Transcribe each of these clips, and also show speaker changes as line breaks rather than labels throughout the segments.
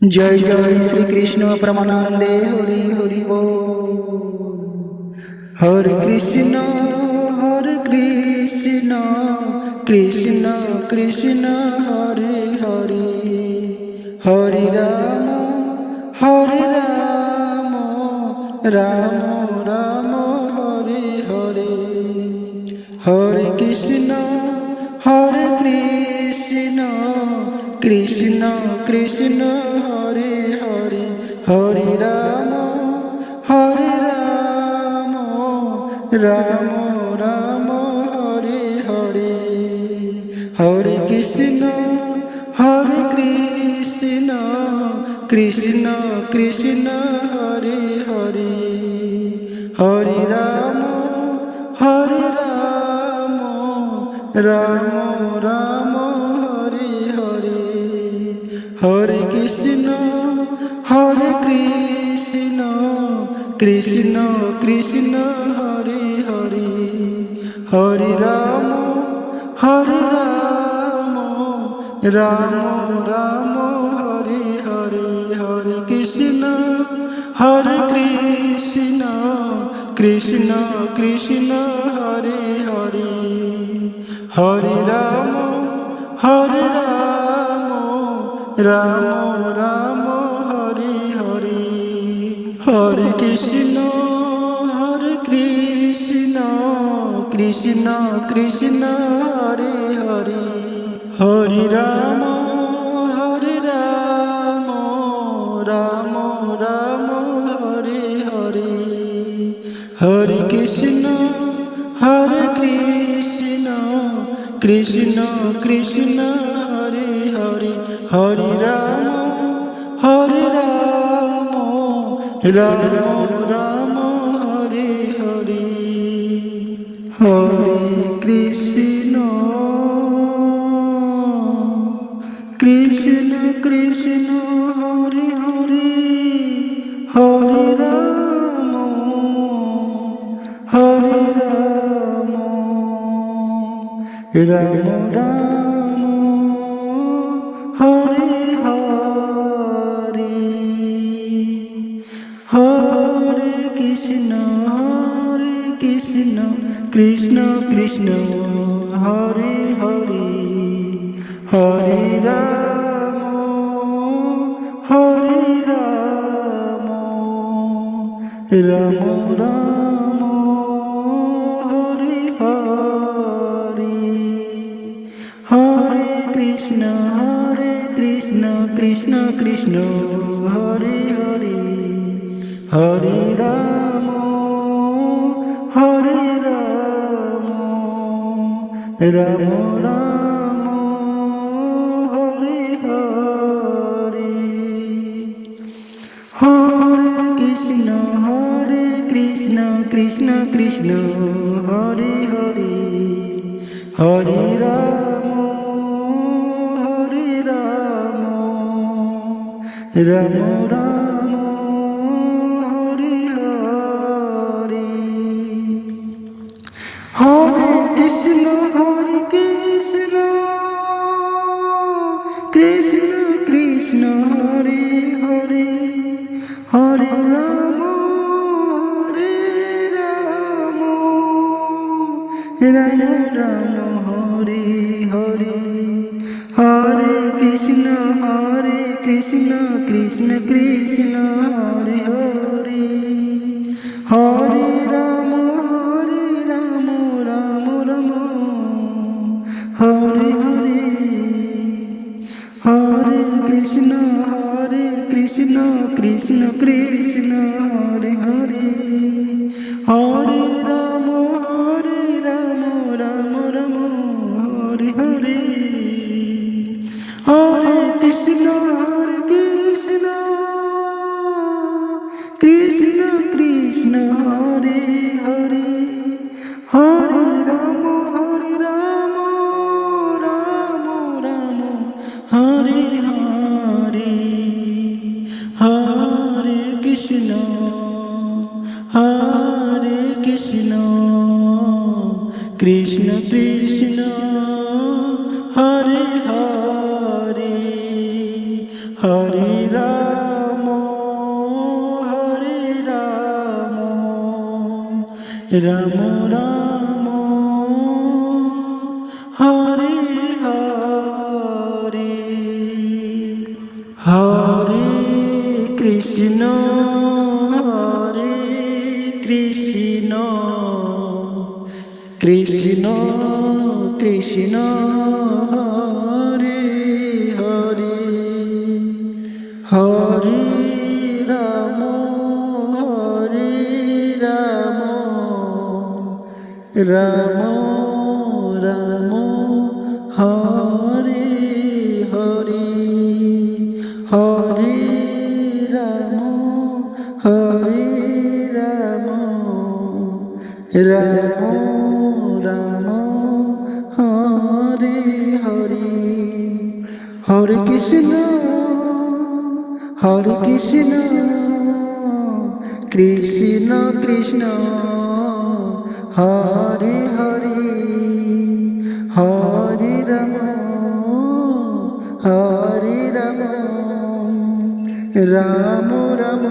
जय जय श्री कृष्ण परमानंदे हरि हरि बोल। हरे कृष्ण कृष्ण कृष्ण हरे हरे, हरे राम राम राम हरे हरे, हरे कृष्ण कृष्ण कृष्ण हरे हरे, हरे राम राम राम हरे हरे, हरे कृष्ण कृष्ण कृष्ण हरे हरे, हरे राम राम राम हरे हरे, हरे कृष्ण कृष्ण कृष्ण हरे हरे, हरे राम राम राम हरे हरे, हरे कृष्ण कृष्ण कृष्ण हरे हरे, हरे राम राम राम हरे हरे, हरे कृष्ण कृष्ण कृष्ण हरे हरे, हरे राम राम राम हरे हरे, हरे कृष्ण कृष्ण कृष्ण हरे हरे, हरे राम राम राम हरे हरे, हरे कृष्ण कृष्ण कृष्ण हरे हरे, हरे राम राम राम हरे हरे, हरे कृष्ण कृष्ण कृष्ण हरे हरे, हरे राम राम राम हरे हरे, हरे कृष्ण कृष्ण कृष्ण हरे हरे, हरे राम राम राम हरे हरे, हरे कृष्ण कृष्ण कृष्ण हरे हरे, हरे राम राम राम हरे हरे, हरे कृष्ण कृष्ण कृष्ण हरे हरे, हरे राम राम राम हरे हरे, हरे कृष्ण कृष्ण कृष्ण हरे हरे, हरे राम राम राम हरे हरे, हरे कृष्ण कृष्ण कृष्ण हरे हरे, हरे राम राम हरे हरे, हरे कृष्ण कृष्ण कृष्ण हरे हरे, हरे राम राम राम हरे हरे, हरे कृष्ण রাম হরে Ram Ram Ram Hare Hare Hare Krishna Krishna Krishna Krishna Hare Hare Hare Ram Ram Ram Hare Hare Hare Ram Ram Ram Hare Hare Hare Krishna Krishna Krishna Hare Hare Hare Ram Ram Ram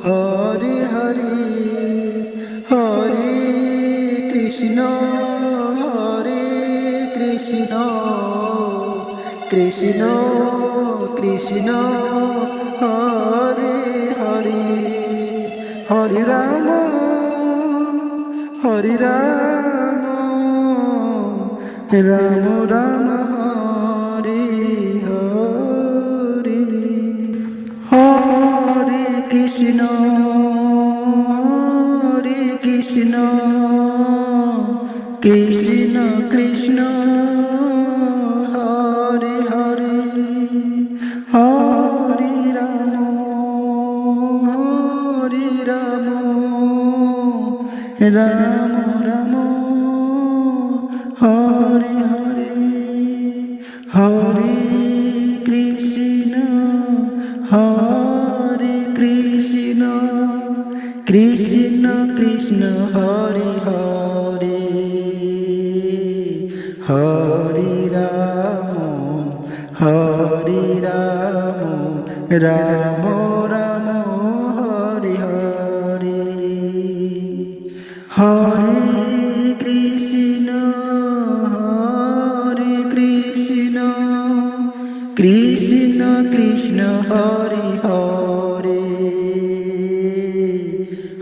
Hare Hare Hare Krishna Krishna Krishna Hare Hare Hare Ram Ram Ram Hare Hare Hare Krishna Krishna Krishna Hare Hare Hare Ram Ram Ram Hare Hare Hare Krishna Krishna Krishna Hare Hare Hare Ram Ram Ram Hare Hare Hare Krishna Krishna Krishna Hare Hare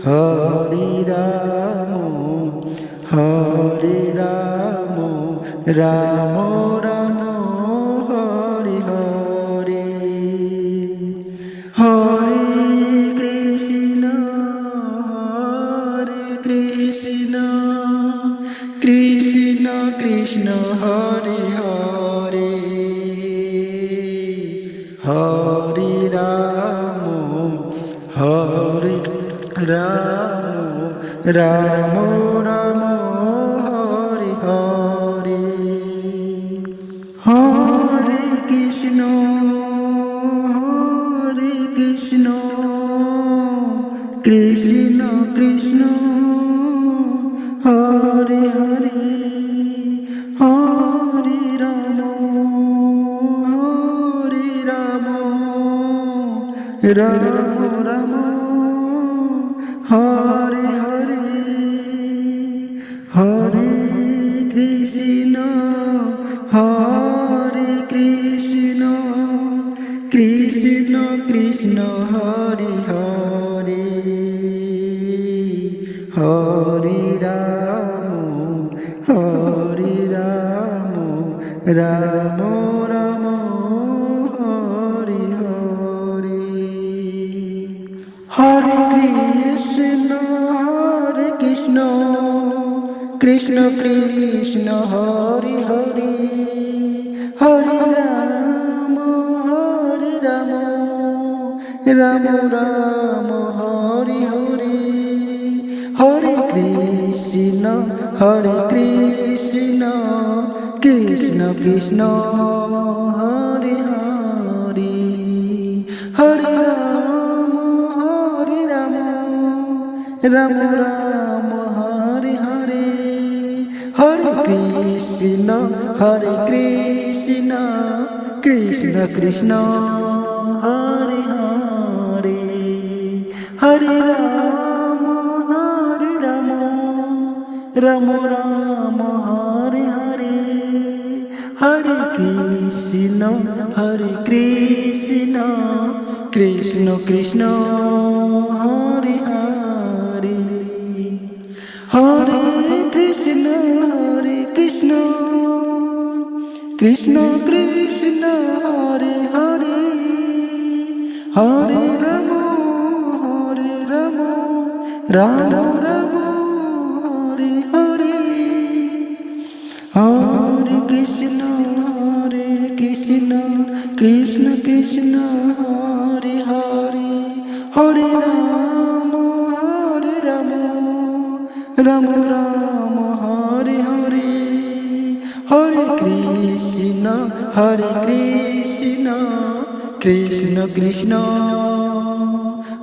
Hare Ram Ram Ram Hare Hare Hare Krishna Krishna Krishna Hare Hare Hare Ram Ram Ram Hare Hare Hare Krishna Krishna Krishna Hare Hare Hare Ram Ram Ram Hare Hare Hare Krishna Krishna Krishna Hare Hare Hare Ram Ram Ram Hare Hare Hare Krishna Krishna Krishna Hare Hare Hare Ram Ram Ram Hare Hare Hare Krishna Krishna Krishna Hare Hare Hare Ram Ram Ram Hare Hare Hare Krishna Krishna Krishna Hare Rama, Rama Rama, Hare Hare, Hare Krishna, Krishna Krishna, Hare Hare, Hare Krishna, Krishna Krishna, Hare Hare, Hare Rama, Rama Rama, Hare Hare, Hare Krishna, Krishna Krishna, Hare Hare, Hare Rama, Rama Rama, Hare Hare, Hare Krishna, Krishna Krishna,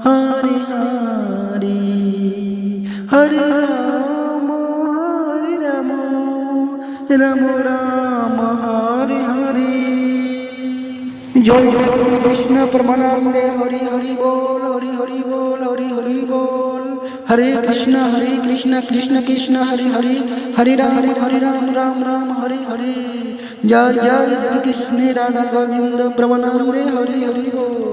Hare Hare, Hare Rama, Rama Rama, Hare Hare। জয় জয় কৃষ্ণ পরমানন্দে, হরি হরি বল, হরি হরি বল, হরি হরি বল। হরে কৃষ্ণ কৃষ্ণ কৃষ্ণ হরে হরে, হরে রাম রাম রাম হরে হরে। জয় জয় শ্রী কৃষ্ণ রাধা গোবিন্দ পরমানন্দে, হরি হরি বল।